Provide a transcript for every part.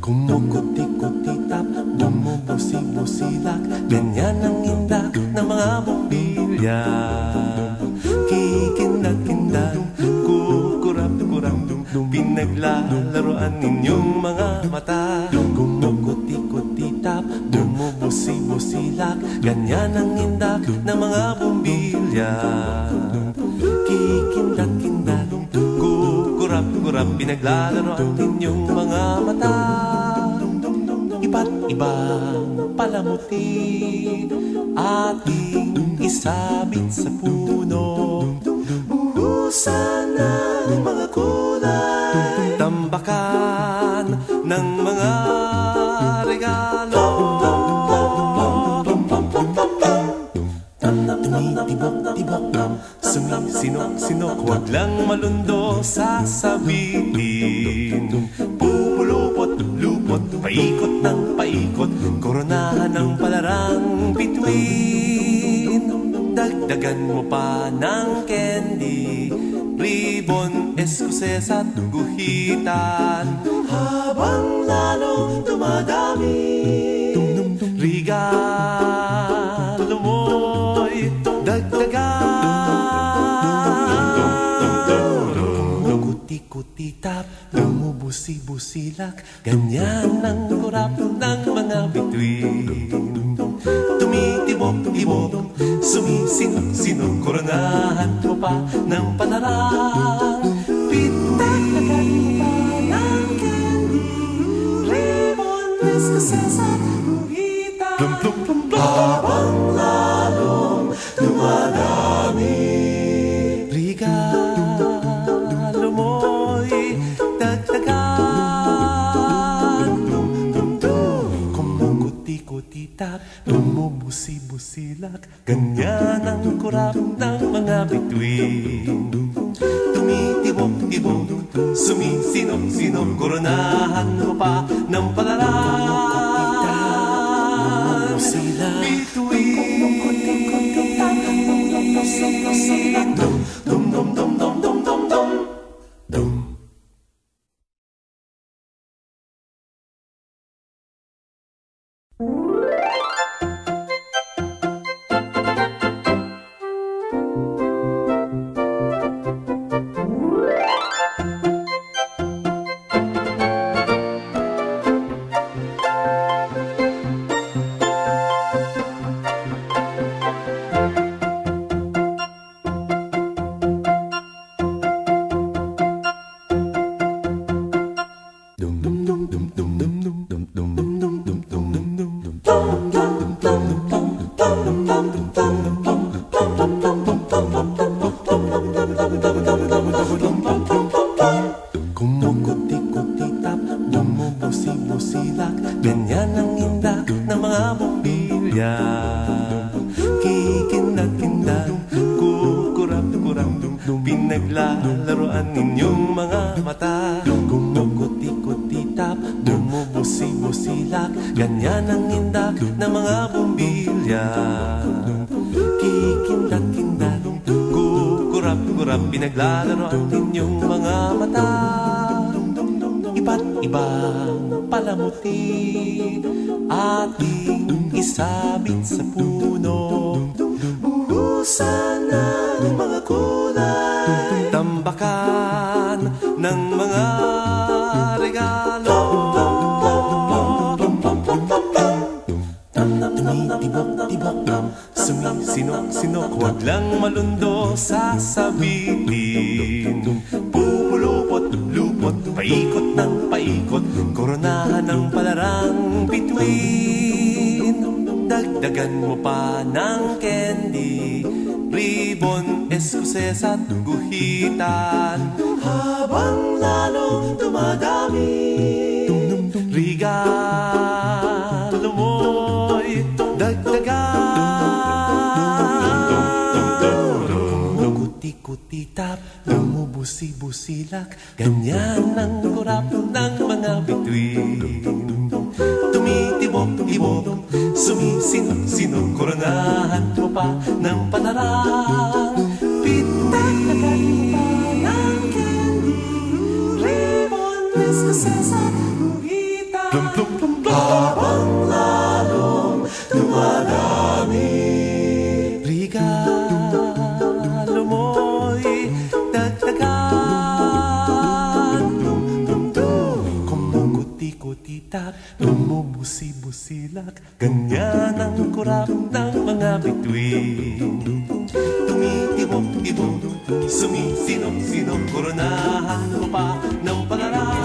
Kumukuti-kutitap, bumubusi-busilak, ganyan ang indak ng mga bumbilya. Kikindag-kindag, kukurap-kurap, pinaglalaroan ninyong mga mata. Kumukuti-kutitap, bumubusi-busilak, ganyan ang indak ng mga bumbilya. Kikindag-kindag, kukurap-kurap, pinaglalaroan ninyong mga mata. Iba't ibang palamuti ating isabit sa puno. Buhusan ng mga kulay, tambakan ng mga regalo. Tumitibok-tibok, sumisinok-sinok, huwag lang malundo sasabihin. Pupulupot-lupot, paikot ng paikot, koronahan ng palarang bituin. Dagdagan mo pa ng candy, ribbon, eskuses at guhitan. Habang lalong dumadami, regalo mo'y dagdagan. Kuti-kuti-tap, bumubusi-busilak, ganyan ang kurap ng mga bituin. Tumitibok-tibok, sumisinok-sinok, koronahan mo pa ng palarang bituin. Ng candy, ribbon, eskuses at guhitan. Habang lalong dumadami, regalo mo'y dagdagan. Kumukuti-kutitap, bumubusi-busilak, ganyan ang kurap ng mga bituin. Tumitibok-tibok, sumisinok-sinok, koronahan mo pa ng palarang bituin. Dum-dum-dum-dum-dum-dum-dum. Kumukuti-kutitap, bumubusi-busilak, ganyan ang indak ng mga bumbilya. Kikindag-kindag, kukurap-kurap, pinaglalaroan ninyong mga mata. Kumukuti-kutitap, bumubusi-busilak, ganyan ang indak ng mga bumbilya. Kikindag-kindag, kukurap-kurap, pinaglalaroan ninyong mga mata. Iba't ibang palamuti ating isabit sa puno. Buhusan ng mga kulay, tambakan ng mga regalo. Tumitibok-tibok, sumisinok-sinok, huwag lang malundo sasabihin. Pupulupot-lupot, paikot ng paikot, koronahan ng palarang bituin. Dagdagan mo pa ng candy, ribbon, eskuses at guhitan. Habang lalong dumadami, regalo mo'y dagdagan. Kuti-kuti-tap, bumubusi-busilak, ganyan ang kurap ng mga bituin. Tumitibok-ibok, sumisinok-sinok, koronahan mo pa ng panaran. Pitagdagan mo pa ng candy, ribbon, eskuses at guhitan. Habang lalong dumadami, regalo mo'y dagdagan. Kumukuti-kuti-tap, bumubusi-busilak, ganyan ang kurap ng mga bituin. Tumitibok-ibok, sumisinok-sinok, koronahan mo pa ng panaran.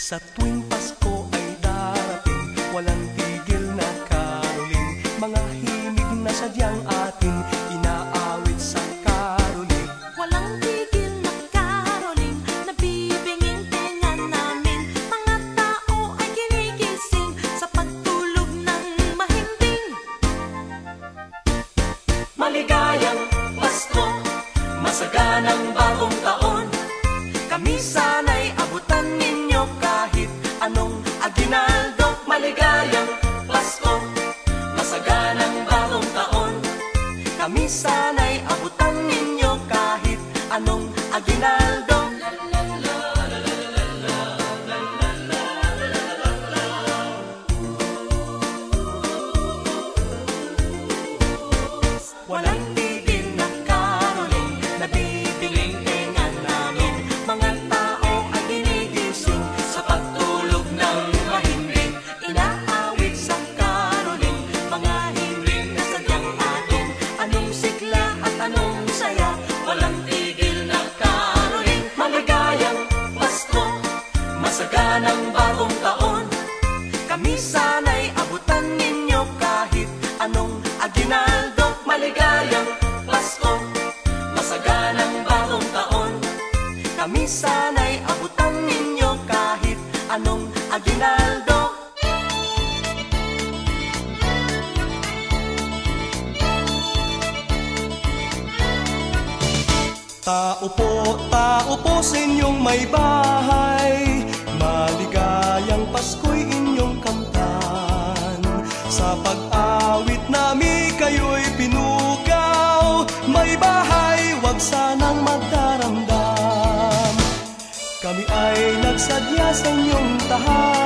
Sa tuwing Pasko ay darating, walang tigil na karoling, mga himig na sadyang ating inaawit sa karoling. Walang tigil na karoling, nabibinging tenga namin, mga tao ay ginigising sa pagtulog ng mahimbing. Maligayang Pasko, masaganang bagong taon, kami sana'y abutan ninyo kahit anong aginaldo. Maligayang Pasko, masaganang bagong taon, kami sana'y abutan ninyo kahit anong aginaldo. Walang tigil na karoling, nabibiling tenga namin, mga tao ay ginigising sa pagtulog ng mahimbing, inaawit sa karoling, mga himling na sadyang atin, anong sigla at anong saya. Walang tigil na karoling, maligayang Pasko, masaganang bagong taon, kami sana'y abutan ninyo kahit anong aginaldo. Maligayang Pasko, masaganang bagong taon, kami sana'y abutan ninyo kahit anong aginaldo. Tao po sa inyong may bahay, maligayang Pasko'y inyong kamtan. Sa pag-awit namin kayo'y pinugaw, may bahay, wag sanang magdaramdam. Kami ay nagsadya sa inyong tahanan,